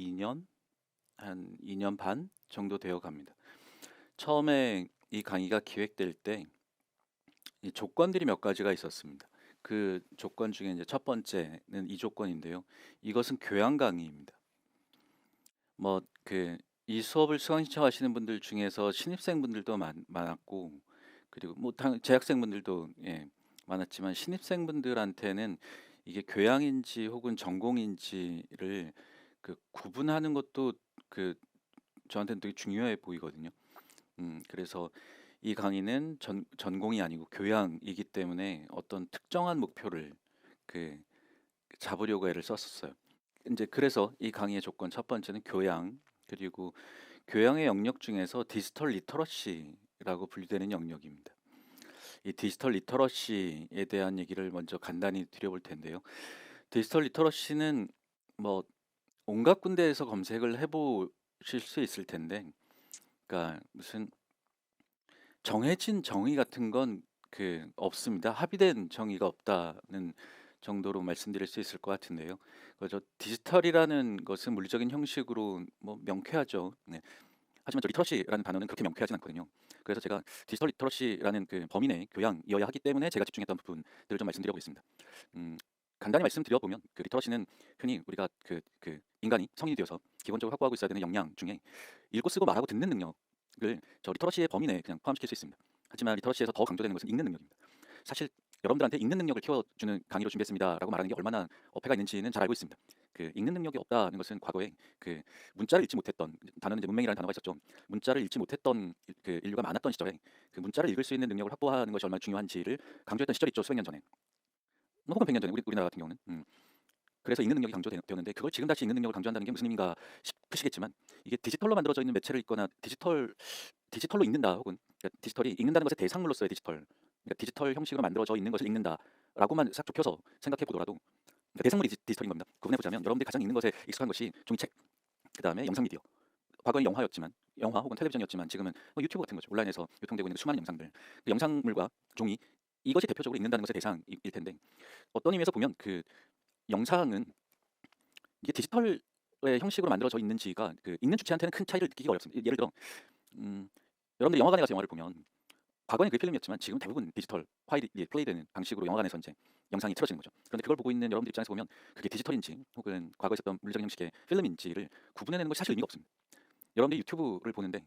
2년, 한 2년 반 정도 되어 갑니다. 처음에 이 강의가 기획될 때 이 조건들이 몇 가지가 있었습니다. 그 조건 중에 이제 첫 번째는 이 조건인데요. 이것은 교양 강의입니다. 뭐 이 수업을 수강 신청하시는 분들 중에서 신입생분들도 많았고, 그리고 뭐 재학생분들도 많았지만, 신입생분들한테는 이게 교양인지 혹은 전공인지를 구분하는 것도 그 저한테는 되게 중요해 보이거든요. 그래서 이 강의는 전공이 아니고 교양이기 때문에 어떤 특정한 목표를 그 잡으려고 애를 썼었어요. 이제 그래서 이 강의의 조건 첫 번째는 교양, 그리고 교양의 영역 중에서 디지털 리터러시라고 분류되는 영역입니다. 이 디지털 리터러시에 대한 얘기를 먼저 간단히 드려볼 텐데요. 디지털 리터러시는 뭐 온갖 군데에서 검색을 해보실 수 있을 텐데, 그러니까 무슨 정해진 정의 같은 건 없습니다. 합의된 정의가 없다는 정도로 말씀드릴 수 있을 것 같은데요. 그저 디지털이라는 것은 물리적인 형식으로 뭐 명쾌하죠. 네. 하지만 저 리터러시라는 단어는 그렇게 명쾌하진 않거든요. 그래서 제가 디지털 리터러시라는 그 범위 내 교양이어야 하기 때문에 제가 집중했던 부분들을 좀 말씀드려보겠습니다. 음, 간단히 말씀드려보면 리터러시는 흔히 우리가 인간이 성인이 되어서 기본적으로 확보하고 있어야 되는 역량 중에 읽고 쓰고 말하고 듣는 능력을 저 리터러시의 범위 내에 그냥 포함시킬 수 있습니다. 하지만 리터러시에서 더 강조되는 것은 읽는 능력입니다. 사실 여러분들한테 읽는 능력을 키워주는 강의로 준비했습니다라고 말하는 게 얼마나 어폐가 있는지는 잘 알고 있습니다. 읽는 능력이 없다는 것은 과거에 문자를 읽지 못했던, 단어는 이제 문맹이라는 단어가 있었죠. 문자를 읽지 못했던 인류가 많았던 시절에 문자를 읽을 수 있는 능력을 확보하는 것이 얼마나 중요한지를 강조했던 시절이 있죠. 수백 년 전에, 뭐 혹은 100년 전에 우리나라 같은 경우는. 그래서 읽는 능력이 강조되었는데, 그걸 지금 다시 읽는 능력을 강조한다는 게 무슨 의미인가 싶으시겠지만, 이게 디지털로 만들어져 있는 매체를 읽거나 디지털로 읽는다, 혹은 그러니까 디지털이 읽는다는 것의 대상물로서의 디지털, 그러니까 디지털 형식으로 만들어져 있는 것을 읽는다라고만 싹 좁혀서 생각해 보더라도, 그러니까 대상물이 디지털인 겁니다. 구분해 보자면 여러분들이 가장 읽는 것에 익숙한 것이 종이책, 그 다음에 영상 미디어, 과거엔 영화 혹은 텔레비전이었지만 지금은 뭐 유튜브 같은 거죠. 온라인에서 유통되고 있는 수많은 영상들, 그 영상물과 종이, 이것이 대표적으로 읽는다는 것의 대상일 텐데, 어떤 의미에서 보면 영상은 이게 디지털의 형식으로 만들어져 있는지가 읽는 주체한테는 큰 차이를 느끼기가 어렵습니다. 예를 들어, 음, 여러분들이 영화관에 가서 영화를 보면, 과거에는 그게 필름이었지만 지금 대부분 디지털 파일이 플레이되는 방식으로 영화관에서 이제 영상이 틀어지는 거죠. 그런데 그걸 보고 있는 여러분들 입장에서 보면 그게 디지털인지 혹은 과거에 있었던 물리적인 형식의 필름인지를 구분해내는 것이 사실 의미가 없습니다. 여러분들이 유튜브를 보는데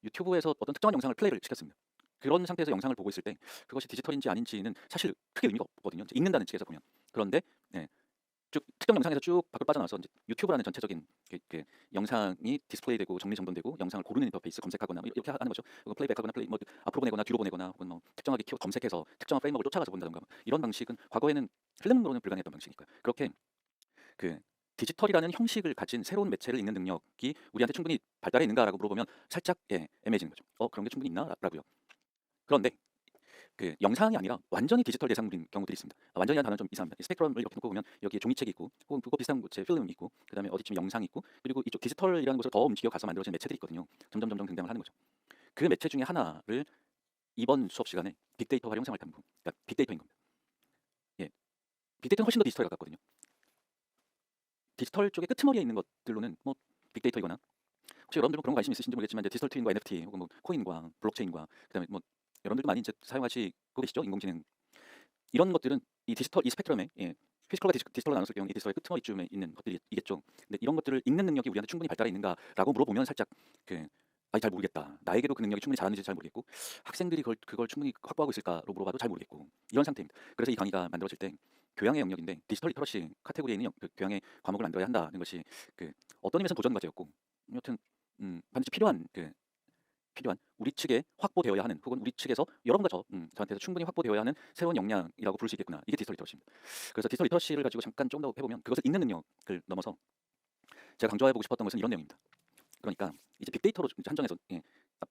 유튜브에서 어떤 특정한 영상을 플레이를 시켰습니다. 그런 상태에서 영상을 보고 있을 때 그것이 디지털인지 아닌지는 사실 크게 의미가 없거든요. 이제 읽는다는 측에서 보면. 그런데 쭉 특정 영상에서 쭉 밖으로 빠져나와서 이제 유튜브라는 전체적인 영상이 디스플레이되고 정리정돈되고 영상을 고르는 인터페이스, 검색하거나 뭐 이렇게 하는 거죠. 혹은 플레이백하거나 뭐 앞으로 보내거나 뒤로 보내거나, 혹은 뭐 특정하게 검색해서 특정한 프레임워크를 쫓아가서 본다던가, 이런 방식은 과거에는 필름으로는 불가능했던 방식이니까요. 그렇게 그 디지털이라는 형식을 가진 새로운 매체를 읽는 능력이 우리한테 충분히 발달해 있는가라고 물어보면 살짝 애매해지는 거죠. 그런 게 충분히 있나라고요. 그런데 영상이 아니라 완전히 디지털 대상물인 경우들이 있습니다. 완전히라는 단어는 좀 이상합니다. 스펙트럼을 이렇게 놓고 보면 여기에 종이책이 있고, 혹은 그거 비슷한 곳에 필름이 있고, 그다음에 어디쯤 영상이 있고, 그리고 이쪽 디지털이라는 곳을 더 움직여 가서 만들어진 매체들이 있거든요. 점점 등장을 하는 거죠. 그 매체 중에 하나를 이번 수업 시간에 빅데이터 활용 생활 탐구, 그러니까 빅데이터인 겁니다. 예, 빅데이터는 훨씬 더 디지털에 가깝거든요. 디지털 쪽의 끄트머리에 있는 것들로는 뭐 빅데이터이거나, 혹시 여러분들 뭐 그런 거 관심 있으신지 모르겠지만 이제 디지털 트윈과 NFT, 혹은 뭐 코인과 블록체인과, 그다음에 뭐 여러분들도 많이 이제 사용하시고 계시죠? 인공지능, 이런 것들은 이 디지털, 이 스펙트럼에 피지컬과 디지털로 나눴을 경우 이 디지털의 끄트머리쯤에 있는 것들이겠죠. 근데 이런 것들을 읽는 능력이 우리한테 충분히 발달해 있는가라고 물어보면 살짝 아니 잘 모르겠다. 나에게도 그 능력이 충분히 자라는지 잘 모르겠고, 학생들이 그걸 충분히 확보하고 있을까로 물어봐도 잘 모르겠고, 이런 상태입니다. 그래서 이 강의가 만들어질 때 교양의 영역인데 디지털 리터러시 카테고리에 있는 교양의 과목을 만들어야 한다는 것이 어떤 의미에서는 도전 과제였고, 여튼 반드시 필요한 우리 측에 확보되어야 하는, 혹은 우리 측에서 여러분과 저한테서 충분히 확보되어야 하는 새로운 역량이라고 부를 수 있겠구나. 이게 디지털 리터러시입니다. 그래서 디지털 리터러시를 가지고 잠깐 좀 더 해보면, 그것을 읽는 능력을 넘어서 제가 강조해보고 싶었던 것은 이런 내용입니다. 그러니까 이제 빅데이터로 한정해서,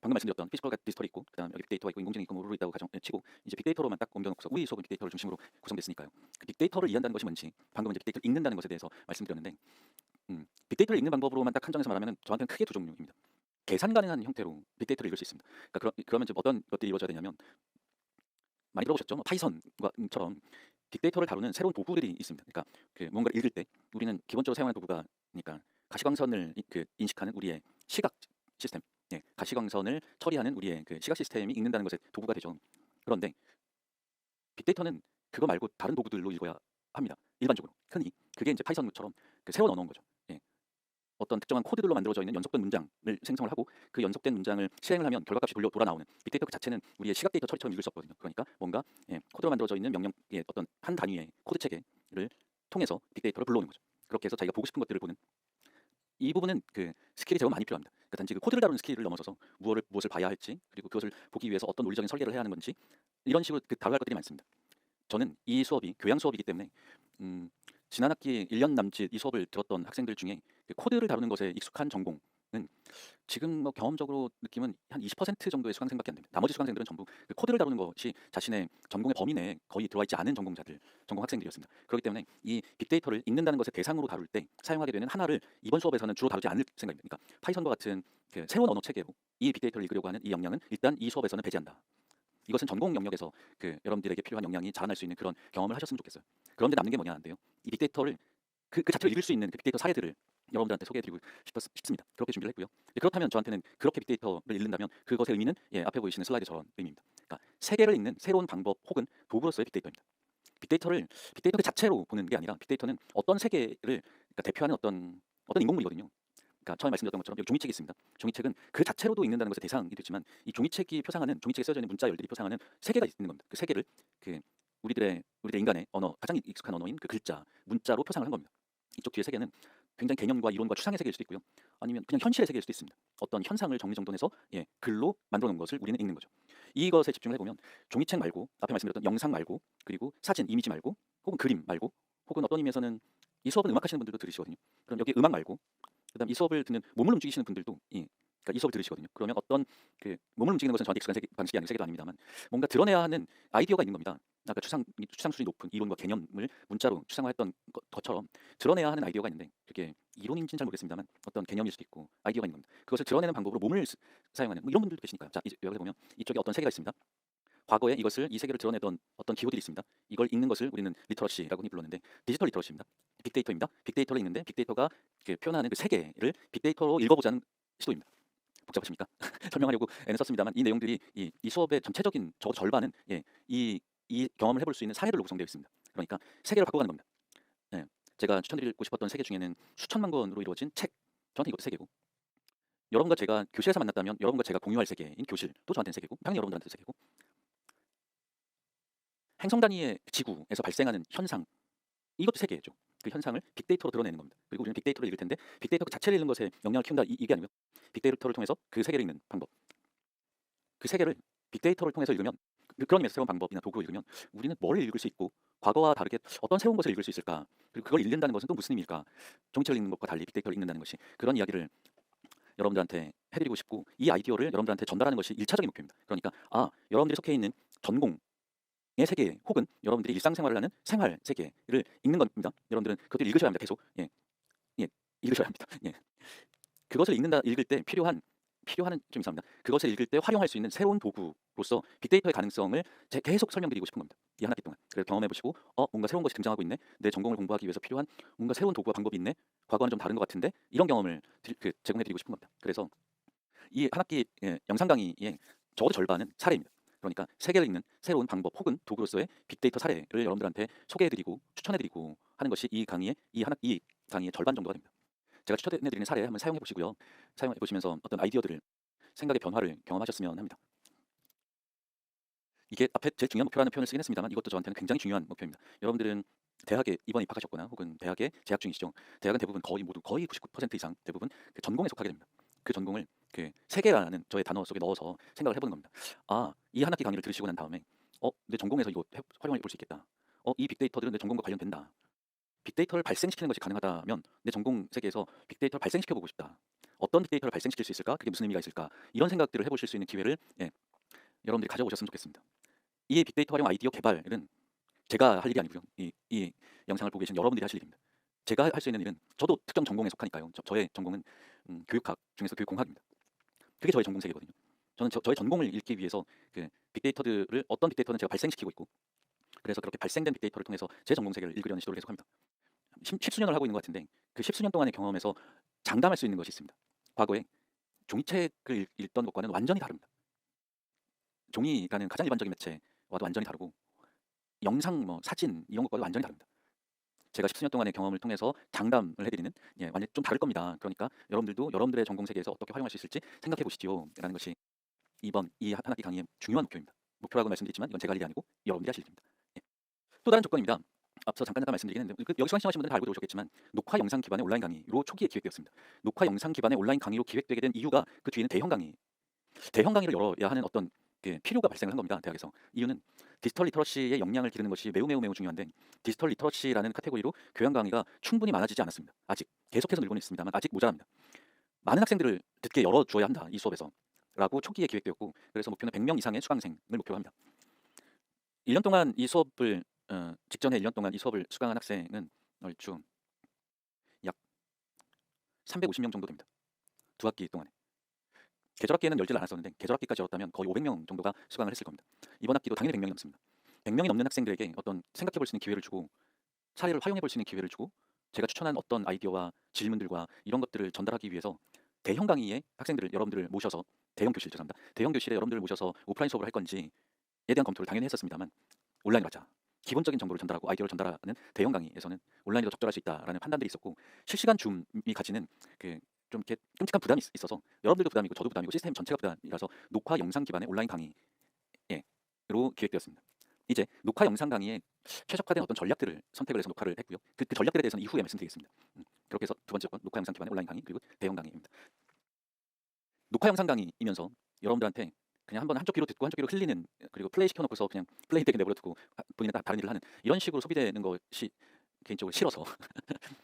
방금 말씀드렸던 피지컬과 디지털이 있고, 그다음 여기 빅데이터가 있고 인공지능이 있고 뭐로 있다고 치고, 이제 빅데이터로만 딱 옮겨놓고서 우리 수업은 빅데이터를 중심으로 구성됐으니까요. 빅데이터를 이해한다는 것이 뭔지, 방금 이제 빅데이터를 읽는다는 것에 대해서 말씀드렸는데, 빅데이터를 읽는 방법으로만 딱 한정해서 말하면 저한테는 크게 두 종류입니다. 계산 가능한 형태로 빅데이터를 읽을 수 있습니다. 그러니까 그러면 이제 어떤 것들이 이루어져야 되냐면, 많이 들어보셨죠? 뭐 파이썬처럼 빅데이터를 다루는 새로운 도구들이 있습니다. 그러니까 뭔가를 읽을 때 우리는 기본적으로 사용하는 도구가, 그러니까 가시광선을 인식하는 우리의 시각 시스템, 가시광선을 처리하는 우리의 그 시각 시스템이 읽는다는 것에 도구가 되죠. 그런데 빅데이터는 그거 말고 다른 도구들로 읽어야 합니다. 일반적으로 흔히 그게 이제 파이썬처럼 그 새로운 언어인 거죠. 어떤 특정한 코드들로 만들어져 있는 연속된 문장을 생성을 하고 그 연속된 문장을 실행을 하면 결과값이 돌아 나오는 빅데이터 그 자체는 우리의 시각 데이터 처리처럼 읽을 수 없거든요. 그러니까 뭔가 코드로 만들어져 있는 명령의 어떤 한 단위의 코드 체계를 통해서 빅데이터를 불러오는 거죠. 그렇게 해서 자기가 보고 싶은 것들을 보는 이 부분은 그 스킬이 제법 많이 필요합니다. 그러니까 단지 그 코드를 다루는 스킬을 넘어서서 무엇을 봐야 할지 그리고 그것을 보기 위해서 어떤 논리적인 설계를 해야 하는 건지 이런 식으로 다뤄야 할 것들이 많습니다. 저는 이 수업이 교양 수업이기 때문에 지난 학기 1년 남짓 이 수업을 들었던 학생들 중에 그 코드를 다루는 것에 익숙한 전공은 지금 뭐 경험적으로 느낌은 한 20% 정도의 수강생밖에 안 됩니다. 나머지 수강생들은 전부 그 코드를 다루는 것이 자신의 전공의 범위 내에 거의 들어와 있지 않은 전공 학생들이었습니다. 그렇기 때문에 이 빅데이터를 읽는다는 것을 대상으로 다룰 때 사용하게 되는 하나를 이번 수업에서는 주로 다루지 않을 생각입니다. 그러니까 파이썬과 같은 그 새로운 언어 체계로 이 빅데이터를 읽으려고 하는 이 역량은 일단 이 수업에서는 배제한다. 이것은 전공 영역에서 그 여러분들에게 필요한 역량이 자라날 수 있는 그런 경험을 하셨으면 좋겠어요. 그런데 남는 게 뭐냐는데요. 이 빅데이터를 그 자체를 읽을 수 있는 그 빅데이터 사례들을 여러분들한테 소개해드리고 싶습니다. 그렇게 준비를 했고요. 그렇다면 저한테는 그렇게 빅데이터를 읽는다면 그것의 의미는 앞에 보이시는 슬라이드처럼 의미입니다. 그러니까 세계를 읽는 새로운 방법 혹은 도구로서의 빅데이터입니다. 빅데이터 그 자체로 보는 게 아니라 빅데이터는 어떤 세계를 그러니까 대표하는 어떤 인공물이거든요. 그러니까 처음에 말씀드렸던 것처럼 여기 종이책이 있습니다. 종이책은 그 자체로도 읽는다는 것의 대상이 되지만 이 종이책에 쓰여져 있는 문자열들이 표상하는 세계가 있는 겁니다. 그 세계를 그 우리들의 인간의 언어 가장 익숙한 언어인 그 글자 문자로 표상을 한 겁니다. 이쪽 뒤의 세계는 굉장히 개념과 이론과 추상의 세계일 수도 있고요. 아니면 그냥 현실의 세계일 수도 있습니다. 어떤 현상을 정리정돈해서 글로 만들어 놓은 것을 우리는 읽는 거죠. 이것에 집중을 해보면 종이책 말고 앞에 말씀드렸던 영상 말고 그리고 사진, 이미지 말고 혹은 그림 말고 혹은 어떤 의미에서는 이 수업은 음악하시는 분들도 들으시거든요. 그럼 여기 음악 말고 그다음 이 수업을 듣는 몸을 움직이시는 분들도 그러니까 이 수업을 들으시거든요. 그러면 어떤 그 몸을 움직이는 것은 저한테 익숙한 방식이 아닌 세계도 아닙니다만 뭔가 드러내야 하는 아이디어가 있는 겁니다. 아까 추상 수준이 높은 이론과 개념을 문자로 추상화했던 것처럼 드러내야 하는 아이디어가 있는데 그게 이론인지는 잘 모르겠습니다만 어떤 개념일 수도 있고 아이디어가 있는 겁니다. 그것을 드러내는 방법으로 몸을 사용하는 뭐 이런 분들도 계시니까요. 자, 여기 보면 이쪽에 어떤 세계가 있습니다. 과거에 이 세계를 드러내던 어떤 기호들이 있습니다. 이걸 읽는 것을 우리는 리터러시라고 흔히 불렀는데 디지털 리터러시입니다. 빅데이터입니다. 빅데이터를 읽는데 빅데이터가 표현하는 그 세계를 빅데이터로 읽어보자는 시도입니다. 복잡하십니까? 설명하려고 애는 썼습니다만 이 내용들이 이 수업의 전체적인 절반은 이 경험을 해볼 수 있는 사례들로 구성되어 있습니다. 그러니까 세계를 바꿔가는 겁니다. 제가 추천드리고 싶었던 세계 중에는 수천만 권으로 이루어진 책, 저한테 이것도 세계고 여러분과 제가 교실에서 만났다면 여러분과 제가 공유할 세계인 교실도 저한테는 세계고 당연히 여러분들한테도 세계고 행성 단위의 지구에서 발생하는 현상 이것도 세계죠. 그 현상을 빅데이터로 드러내는 겁니다. 그리고 우리는 빅데이터를 읽을 텐데 빅데이터 그 자체를 읽는 것에 영향을 키운다 이게 아니고요. 빅데이터를 통해서 그 세계를 읽는 방법. 그 세계를 빅데이터를 통해서 읽으면 그런 의미에서 새로운 방법이나 도구로 읽으면 우리는 뭘 읽을 수 있고 과거와 다르게 어떤 새로운 것을 읽을 수 있을까? 그리고 그걸 읽는다는 것은 또 무슨 의미일까? 종이책을 읽는 것과 달리 빅데이터를 읽는다는 것이 그런 이야기를 여러분들한테 해드리고 싶고 이 아이디어를 여러분들한테 전달하는 것이 1차적인 목표입니다. 그러니까 여러분들이 속해 있는 전공 의 세계 혹은 여러분들이 일상생활을 하는 생활 세계를 읽는 겁니다. 여러분들은 그것을 읽으셔야 합니다. 계속 읽으셔야 합니다. 그것을 읽을 때 필요한 좀 이상합니다. 그것을 읽을 때 활용할 수 있는 새로운 도구로서 빅데이터의 가능성을 계속 설명드리고 싶은 겁니다. 이 한 학기 동안. 그래서 경험해 보시고 뭔가 새로운 것이 등장하고 있네. 내 전공을 공부하기 위해서 필요한 뭔가 새로운 도구와 방법이 있네. 과거와는 좀 다른 것 같은데 이런 경험을 제공해 드리고 싶은 겁니다. 그래서 이 한 학기 영상 강의의 적어도 절반은 사례입니다. 그러니까 세계를 읽는 새로운 방법 혹은 도구로서의 빅데이터 사례를 여러분들한테 소개해드리고 추천해드리고 하는 것이 이 강의의 절반 정도가 됩니다. 제가 추천해드리는 사례 한번 사용해 보시고요. 사용해 보시면서 어떤 아이디어들을 생각의 변화를 경험하셨으면 합니다. 이게 앞에 제일 중요한 목표라는 표현을 쓰긴 했습니다만 이것도 저한테는 굉장히 중요한 목표입니다. 여러분들은 대학에 이번 입학하셨거나 혹은 대학에 재학 중이시죠. 대학은 대부분 거의 99% 이상 대부분 그 전공에 속하게 됩니다. 그 전공을 그 세계라는 저의 단어 속에 넣어서 생각을 해보는 겁니다. 이 한 학기 강의를 들으시고 난 다음에 내 전공에서 이거 활용해 볼 수 있겠다. 이 빅데이터들은 내 전공과 관련된다. 빅데이터를 발생시키는 것이 가능하다면 내 전공 세계에서 빅데이터를 발생시켜 보고 싶다. 어떤 빅데이터를 발생시킬 수 있을까? 그게 무슨 의미가 있을까? 이런 생각들을 해보실 수 있는 기회를 여러분들이 가져오셨으면 좋겠습니다. 이 빅데이터 활용 아이디어 개발은 제가 할 일이 아니고요. 이 영상을 보고 계신 여러분들이 하실 일입니다. 제가 할 수 있는 일은 저도 특정 전공에 속하니까요. 저의 전공은 교육학 중에서 교육공학입니다. 그게 저의 전공 세계거든요. 저는 저의 전공을 읽기 위해서 그 빅데이터들을 어떤 빅데이터는 제가 발생시키고 있고 그래서 그렇게 발생된 빅데이터를 통해서 제 전공 세계를 읽으려는 시도를 계속합니다. 십수년을 하고 있는 것 같은데 그 십수년 동안의 경험에서 장담할 수 있는 것이 있습니다. 과거에 종이책을 읽던 것과는 완전히 다릅니다. 종이라는 가장 일반적인 매체와도 완전히 다르고 영상, 뭐 사진 이런 것과도 완전히 다릅니다. 제가 십수년 동안의 경험을 통해서 장담을 해드리는 완전히 좀 다를 겁니다. 그러니까 여러분들도 여러분들의 전공 세계에서 어떻게 활용할 수 있을지 생각해 보시지요라는 것이 이번 이 한 학기 강의의 중요한 목표입니다. 목표라고 말씀드리지만 이건 제가 할 일이 아니고 여러분들이 하실 일입니다. 예. 또 다른 조건입니다. 앞서 잠깐 말씀드리긴 했는데 여기 수강 신청하신 분들은 다 알고 들어오셨겠지만 녹화 영상 기반의 온라인 강의로 초기에 기획되었습니다. 녹화 영상 기반의 온라인 강의로 기획되게 된 이유가 그 뒤에는 대형 강의를 열어야 하는 어떤 그 필요가 발생을 한 겁니다. 대학에서. 이유는 디지털 리터러시의 역량을 기르는 것이 매우 중요한데 디지털 리터러시라는 카테고리로 교양 강의가 충분히 많아지지 않았습니다. 아직 계속해서 늘고는 있습니다만 아직 모자랍니다. 많은 학생들을 듣게 열어주어야 한다. 이 수업에서. 라고 초기에 기획되었고 그래서 목표는 100명 이상의 수강생을 목표로 합니다. 1년 동안 이 수업을 직전에 1년 동안 이 수업을 수강한 학생은 얼추 약 350명 정도 됩니다. 두 학기 동안에. 계절학기에는 열지를 않았었는데 계절학기까지 열었다면 거의 500명 정도가 수강을 했을 겁니다. 이번 학기도 당연히 100명이 넘습니다. 100명이 넘는 학생들에게 어떤 생각해 볼 수 있는 기회를 주고 사례를 활용해 볼 수 있는 기회를 주고 제가 추천한 어떤 아이디어와 질문들과 이런 것들을 전달하기 위해서 대형 강의에 학생들을 여러분들을 모셔서 대형 교실 죄송합니다. 대형 교실에 여러분들을 모셔서 오프라인 수업을 할 건지에 대한 검토를 당연히 했었습니다만 온라인으로 하자. 기본적인 정보를 전달하고 아이디어를 전달하는 대형 강의에서는 온라인으로 적절할 수 있다라는 판단들이 있었고 실시간 줌이 가지는 그 좀 이렇게 끔찍한 부담이 있어서 여러분들도 부담이고 저도 부담이고 시스템 전체가 부담이라서 녹화 영상 기반의 온라인 강의로 기획되었습니다. 이제 녹화 영상 강의에 최적화된 어떤 전략들을 선택을 해서 녹화를 했고요. 그 전략들에 대해서는 이후에 말씀드리겠습니다. 그렇게 해서 두 번째 조건 녹화 영상 기반의 온라인 강의 그리고 대형 강의입니다. 녹화 영상 강의이면서 여러분들한테 그냥 한번 한쪽 귀로 듣고 한쪽 귀로 흘리는 그리고 플레이 시켜놓고서 그냥 플레이 되게 내버려 두고 본인은 다른 일을 하는 이런 식으로 소비되는 것이 개인적으로 싫어서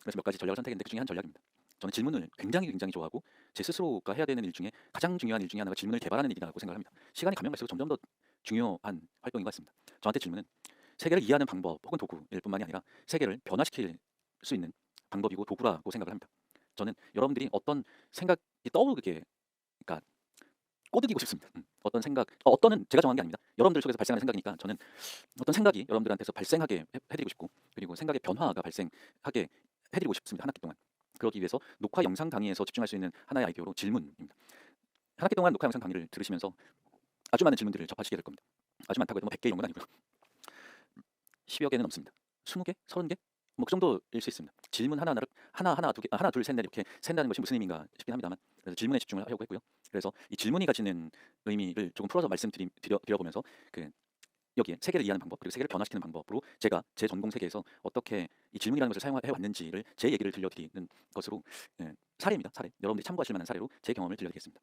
그래서 몇 가지 전략을 선택했는데 그 중에 한 전략입니다. 저는 질문을 굉장히 좋아하고 제 스스로가 해야 되는 일 중에 가장 중요한 일 중에 하나가 질문을 개발하는 일이라고 생각을 합니다. 시간이 가면 갈수록 점점 더 중요한 활동인 것 같습니다. 저한테 질문은 세계를 이해하는 방법 혹은 도구일 뿐만이 아니라 세계를 변화시킬 수 있는 방법이고 도구라고 생각을 합니다. 저는 여러분들이 어떤 생각이 떠오르게 그러니까 꼬드기고 싶습니다. 어떤 생각, 어떤은 제가 정한 게 아닙니다. 여러분들 속에서 발생하는 생각이니까 저는 어떤 생각이 여러분들한테서 발생하게 해드리고 싶고 그리고 생각의 변화가 발생하게 해드리고 싶습니다. 한 학기 동안. 그러기 위해서 녹화 영상 강의에서 집중할 수 있는 하나의 아이디어로 질문입니다. 한 학기 동안 녹화 영상 강의를 들으시면서 아주 많은 질문들을 접하시게 될 겁니다. 아주 많다고 해도 뭐 100개 이런 건 아니고요. 10여 개는 넘습니다. 20개? 30개? 뭐 그 정도일 수 있습니다. 질문 하나하나를 하나, 두 개, 하나, 둘, 셋, 넷 이렇게 센다는 것이 무슨 의미인가 싶긴 합니다만 그래서 질문에 집중을 하려고 했고요. 그래서 이 질문이 가지는 의미를 조금 풀어서 말씀드려보면서 그 여기에 세계를 이해하는 방법 그리고 세계를 변화시키는 방법으로 제가 제 전공 세계에서 어떻게 이 질문이라는 것을 사용해 왔는지를 제 얘기를 들려드리는 것으로 사례입니다. 사례. 여러분들이 참고하실 만한 사례로 제 경험을 들려드리겠습니다.